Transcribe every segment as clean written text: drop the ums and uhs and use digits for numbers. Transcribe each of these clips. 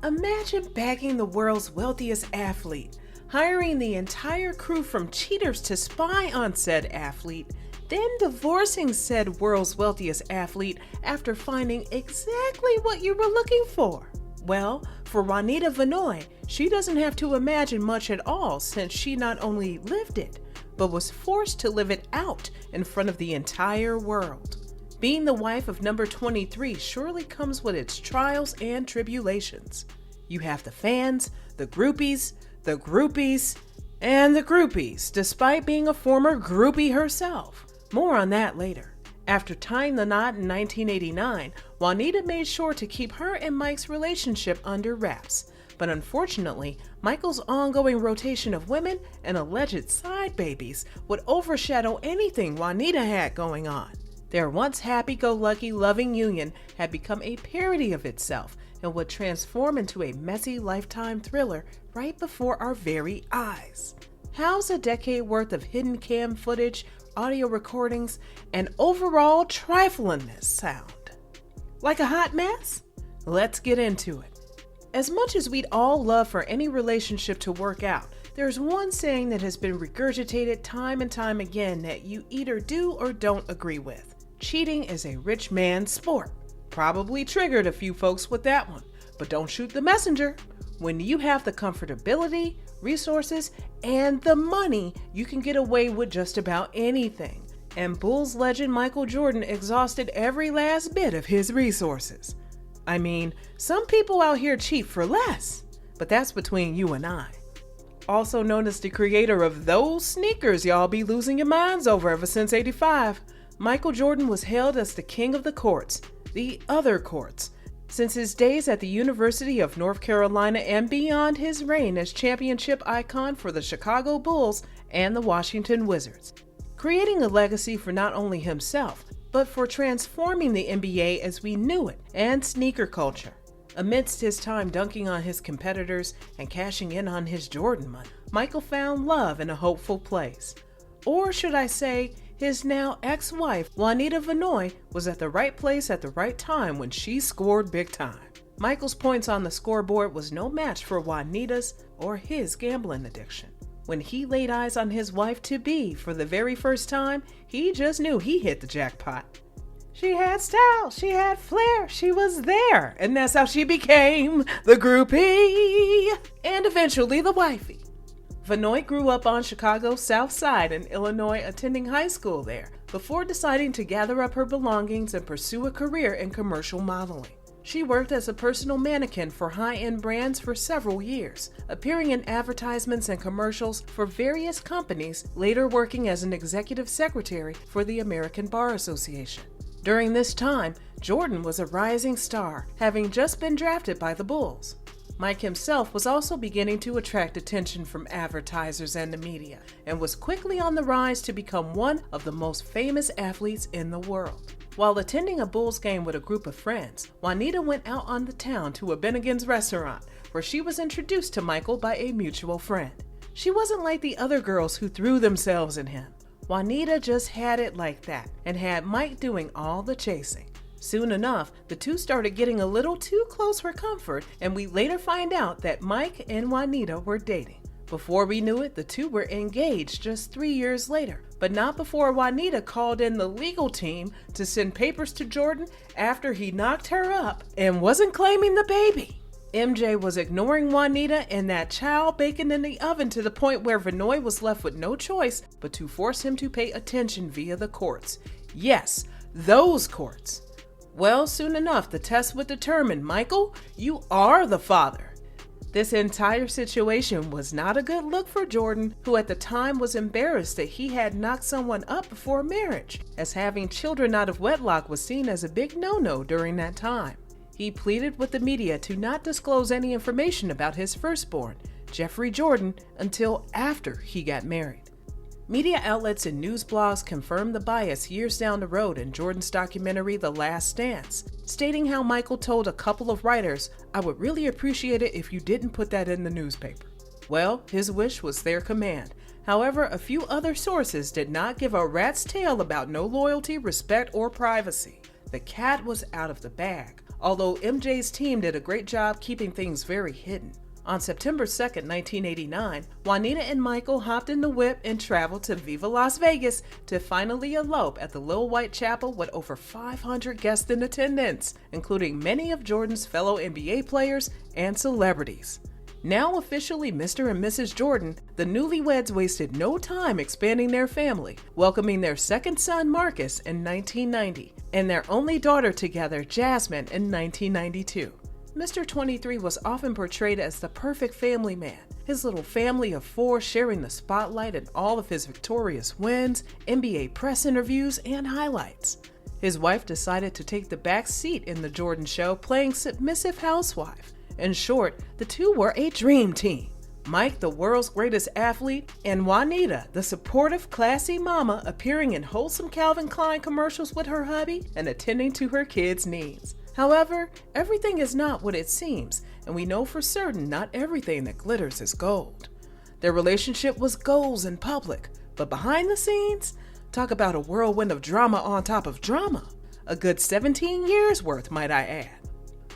Imagine bagging the world's wealthiest athlete, hiring the entire crew from cheaters to spy on said athlete, then divorcing said world's wealthiest athlete after finding exactly what you were looking for. Well, for Juanita Vanoy, she doesn't have to imagine much at all since she not only lived it, but was forced to live it out in front of the entire world. Being the wife of number 23 surely comes with its trials and tribulations. You have the fans, the groupies, and the groupies, despite being a former groupie herself. More on that later. After tying the knot in 1989, Juanita made sure to keep her and Mike's relationship under wraps. But unfortunately, Michael's ongoing rotation of women and alleged side babies would overshadow anything Juanita had going on. Their once happy-go-lucky loving union had become a parody of itself and would transform into a messy lifetime thriller right before our very eyes. How's a decade worth of hidden cam footage, audio recordings, and overall triflingness sound? Like a hot mess? Let's get into it. As much as we'd all love for any relationship to work out, there's one saying that has been regurgitated time and time again that you either do or don't agree with. Cheating is a rich man's sport. Probably triggered a few folks with that one, but don't shoot the messenger. When you have the comfortability, resources, and the money, you can get away with just about anything. And Bulls legend Michael Jordan exhausted every last bit of his resources. I mean, some people out here cheat for less, but that's between you and I. Also known as the creator of those sneakers y'all be losing your minds over ever since '85, Michael Jordan was hailed as the king of the courts, the other courts, since his days at the University of North Carolina and beyond his reign as championship icon for the Chicago Bulls and the Washington Wizards, creating a legacy for not only himself, but for transforming the NBA as we knew it and sneaker culture. Amidst his time dunking on his competitors and cashing in on his Jordan money, Michael found love in a hopeful place. Or should I say, his now ex-wife, Juanita Vanoy, was at the right place at the right time when she scored big time. Michael's points on the scoreboard was no match for Juanita's or his gambling addiction. When he laid eyes on his wife-to-be for the very first time, he just knew he hit the jackpot. She had style, she had flair, she was there, and that's how she became the groupie, and eventually the wifey. Vanoy grew up on Chicago's South Side in Illinois, attending high school there, before deciding to gather up her belongings and pursue a career in commercial modeling. She worked as a personal mannequin for high-end brands for several years, appearing in advertisements and commercials for various companies, later working as an executive secretary for the American Bar Association. During this time, Jordan was a rising star, having just been drafted by the Bulls. Mike himself was also beginning to attract attention from advertisers and the media, and was quickly on the rise to become one of the most famous athletes in the world. While attending a Bulls game with a group of friends, Juanita went out on the town to a Bennigan's restaurant, where she was introduced to Michael by a mutual friend. She wasn't like the other girls who threw themselves in him. Juanita just had it like that, and had Mike doing all the chasing. Soon enough, the two started getting a little too close for comfort, and we later find out that Mike and Juanita were dating. Before we knew it, the two were engaged just 3 years later, but not before Juanita called in the legal team to send papers to Jordan after he knocked her up and wasn't claiming the baby. MJ was ignoring Juanita and that child baking in the oven to the point where Vanoy was left with no choice but to force him to pay attention via the courts. Yes, those courts. Well, soon enough, the test would determine, Michael, you are the father. This entire situation was not a good look for Jordan, who at the time was embarrassed that he had knocked someone up before marriage, as having children out of wedlock was seen as a big no-no during that time. He pleaded with the media to not disclose any information about his firstborn, Jeffrey Jordan, until after he got married. Media outlets and news blogs confirmed the bias years down the road in Jordan's documentary The Last Dance, stating how Michael told a couple of writers, "I would really appreciate it if you didn't put that in the newspaper." Well, his wish was their command. However, a few other sources did not give a rat's tail about no loyalty, respect, or privacy. The cat was out of the bag. although MJ's team did a great job keeping things very hidden. On September 2nd, 1989, Juanita and Michael hopped in the whip and traveled to Viva Las Vegas to finally elope at the Little White Chapel with over 500 guests in attendance, including many of Jordan's fellow NBA players and celebrities. Now officially Mr. and Mrs. Jordan, the newlyweds wasted no time expanding their family, welcoming their second son Marcus in 1990 and their only daughter together, Jasmine, in 1992. Mr. 23 was often portrayed as the perfect family man, his little family of four sharing the spotlight in all of his victorious wins, NBA press interviews, and highlights. His wife decided to take the back seat in the Jordan show, playing submissive housewife. In short, the two were a dream team. Mike, the world's greatest athlete, and Juanita, the supportive, classy mama, appearing in wholesome Calvin Klein commercials with her hubby and attending to her kids' needs. However, everything is not what it seems, and we know for certain not everything that glitters is gold. Their relationship was goals in public, but behind the scenes, talk about a whirlwind of drama on top of drama. A good 17 years worth, might I add.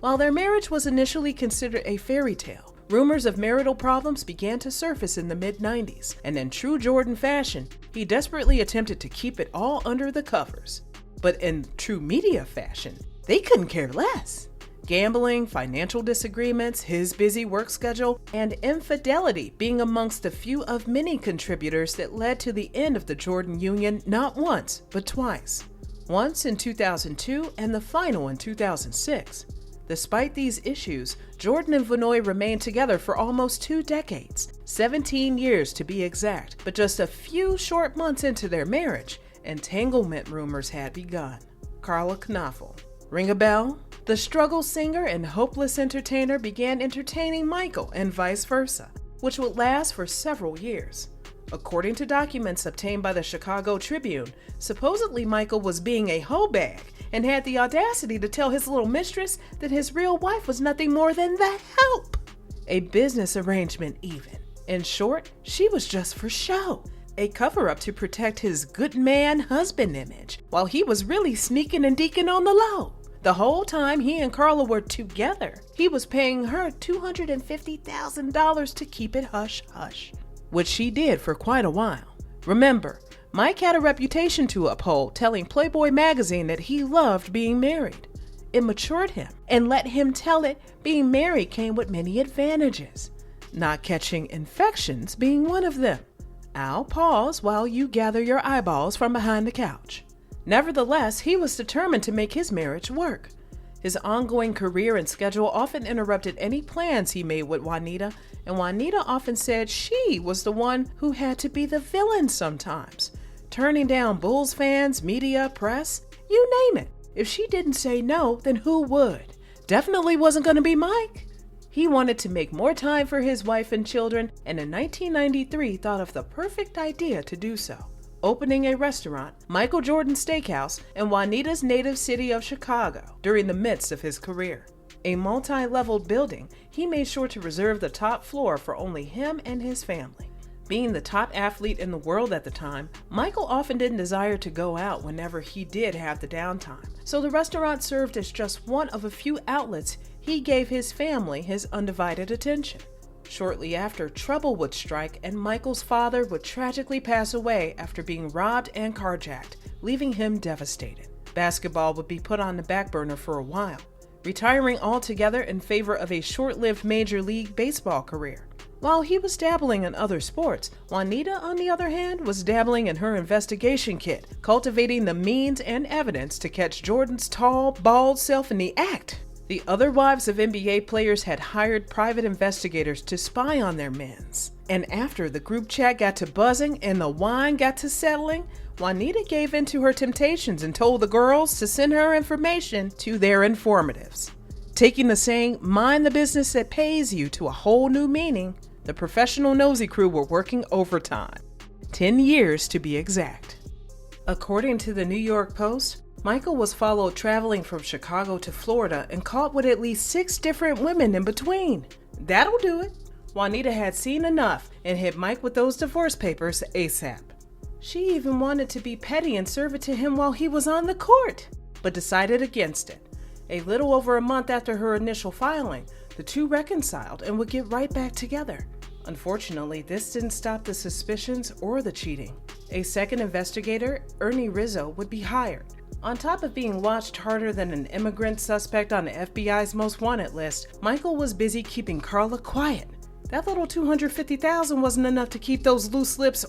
While their marriage was initially considered a fairy tale, rumors of marital problems began to surface in the mid-90s, and in true Jordan fashion, he desperately attempted to keep it all under the covers. But in true media fashion, they couldn't care less. Gambling, financial disagreements, his busy work schedule, and infidelity being amongst the few of many contributors that led to the end of the Jordan union not once, but twice. Once in 2002 and the final in 2006. Despite these issues, Jordan and Vanoy remained together for almost 2 decades, 17 years to be exact, but just a few short months into their marriage, entanglement rumors had begun. Carla Knopfel. Ring a bell? The struggle singer and hopeless entertainer began entertaining Michael and vice versa, which would last for several years. According to documents obtained by the Chicago Tribune, supposedly Michael was being a hoe bag and had the audacity to tell his little mistress that his real wife was nothing more than the help. A business arrangement even. In short, she was just for show. A cover-up to protect his good man husband image, while he was really sneaking and deaking on the low. The whole time he and Carla were together, he was paying her $250,000 to keep it hush-hush, which she did for quite a while. Remember, Mike had a reputation to uphold, telling Playboy magazine that he loved being married. It matured him and let him tell it being married came with many advantages, not catching infections being one of them. I'll pause while you gather your eyeballs from behind the couch. Nevertheless, he was determined to make his marriage work. His ongoing career and schedule often interrupted any plans he made with Juanita, and Juanita often said she was the one who had to be the villain sometimes, turning down Bulls fans, media, press, you name it. If she didn't say no, then who would? Definitely wasn't going to be Mike. He wanted to make more time for his wife and children, and in 1993 thought of the perfect idea to do so, opening a restaurant, Michael Jordan Steakhouse, in Juanita's native city of Chicago during the midst of his career. A multi-leveled building, he made sure to reserve the top floor for only him and his family. Being the top athlete in the world at the time, Michael often didn't desire to go out whenever he did have the downtime, so the restaurant served as just one of a few outlets he gave his family his undivided attention. Shortly after, trouble would strike and Michael's father would tragically pass away after being robbed and carjacked, leaving him devastated. Basketball would be put on the back burner for a while, retiring altogether in favor of a short-lived Major League Baseball career. While he was dabbling in other sports, Juanita, on the other hand, was dabbling in her investigation kit, cultivating the means and evidence to catch Jordan's tall, bald self in the act. The other wives of NBA players had hired private investigators to spy on their men's. And after the group chat got to buzzing and the wine got to settling, Juanita gave in to her temptations and told the girls to send her information to their informatives. Taking the saying, mind the business that pays you, to a whole new meaning, the professional nosy crew were working overtime. 10 years to be exact. According to the New York Post, Michael was followed traveling from Chicago to Florida and caught with at least 6 different women in between. That'll do it. Juanita had seen enough and hit Mike with those divorce papers ASAP. She even wanted to be petty and serve it to him while he was on the court, but decided against it. A little over a month after her initial filing, the two reconciled and would get right back together. Unfortunately, this didn't stop the suspicions or the cheating. A second investigator, Ernie Rizzo, would be hired. On top of being watched harder than an immigrant suspect on the FBI's most wanted list, Michael was busy keeping Carla quiet. That little $250,000 wasn't enough to keep those loose lips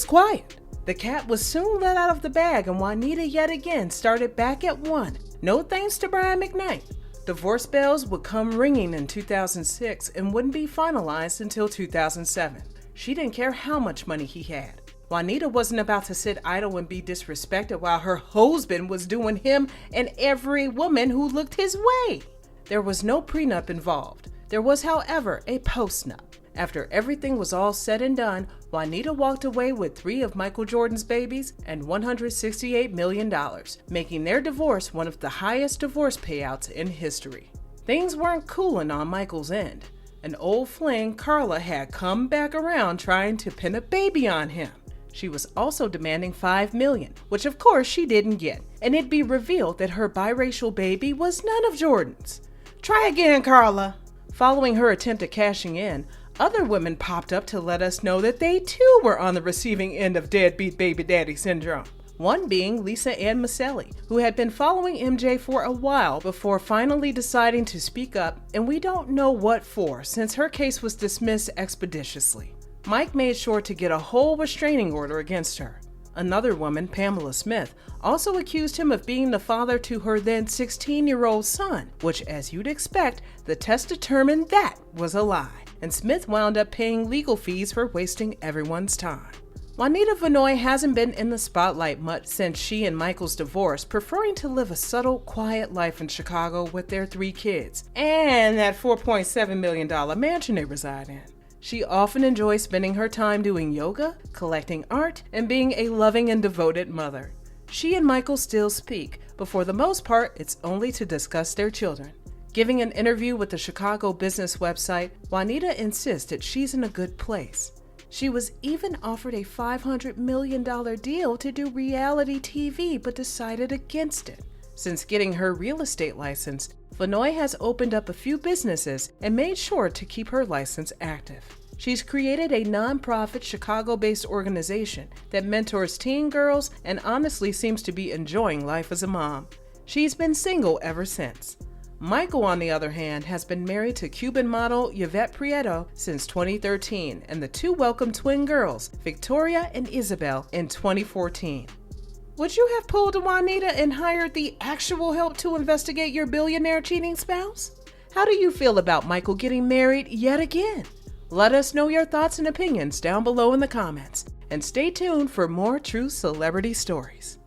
quiet. The cat was soon let out of the bag, and Juanita yet again started back at one. No thanks to Brian McKnight. Divorce bells would come ringing in 2006 and wouldn't be finalized until 2007. She didn't care how much money he had. Juanita wasn't about to sit idle and be disrespected while her husband was doing him and every woman who looked his way. There was no prenup involved. There was, however, a postnup. After everything was all said and done, Juanita walked away with 3 of Michael Jordan's babies and $168 million, making their divorce one of the highest divorce payouts in history. Things weren't cooling on Michael's end. An old fling, Carla, had come back around trying to pin a baby on him. She was also demanding $5 million, which of course she didn't get, and it'd be revealed that her biracial baby was none of Jordan's. Try again, Carla. Following her attempt at cashing in, other women popped up to let us know that they too were on the receiving end of deadbeat baby daddy syndrome. One being Lisa Ann Maselli, who had been following MJ for a while before finally deciding to speak up, and we don't know what for since her case was dismissed expeditiously. Mike made sure to get a whole restraining order against her. Another woman, Pamela Smith, also accused him of being the father to her then 16-year-old son, which, as you'd expect, the test determined that was a lie, and Smith wound up paying legal fees for wasting everyone's time. Juanita Vanoy hasn't been in the spotlight much since she and Michael's divorce, preferring to live a subtle, quiet life in Chicago with their 3 kids and that $4.7 million mansion they reside in. She often enjoys spending her time doing yoga, collecting art, and being a loving and devoted mother. She and Michael still speak, but for the most part, it's only to discuss their children. Giving an interview with the Chicago business website, Juanita insists that she's in a good place. She was even offered a $500 million deal to do reality TV, but decided against it. Since getting her real estate license, Vanoy has opened up a few businesses and made sure to keep her license active. She's created a nonprofit Chicago-based organization that mentors teen girls and honestly seems to be enjoying life as a mom. She's been single ever since. Michael, on the other hand, has been married to Cuban model Yvette Prieto since 2013, and the two welcomed twin girls, Victoria and Isabel, in 2014. Would you have pulled a Juanita and hired the actual help to investigate your billionaire cheating spouse? How do you feel about Michael getting married yet again? Let us know your thoughts and opinions down below in the comments, and stay tuned for more true celebrity stories.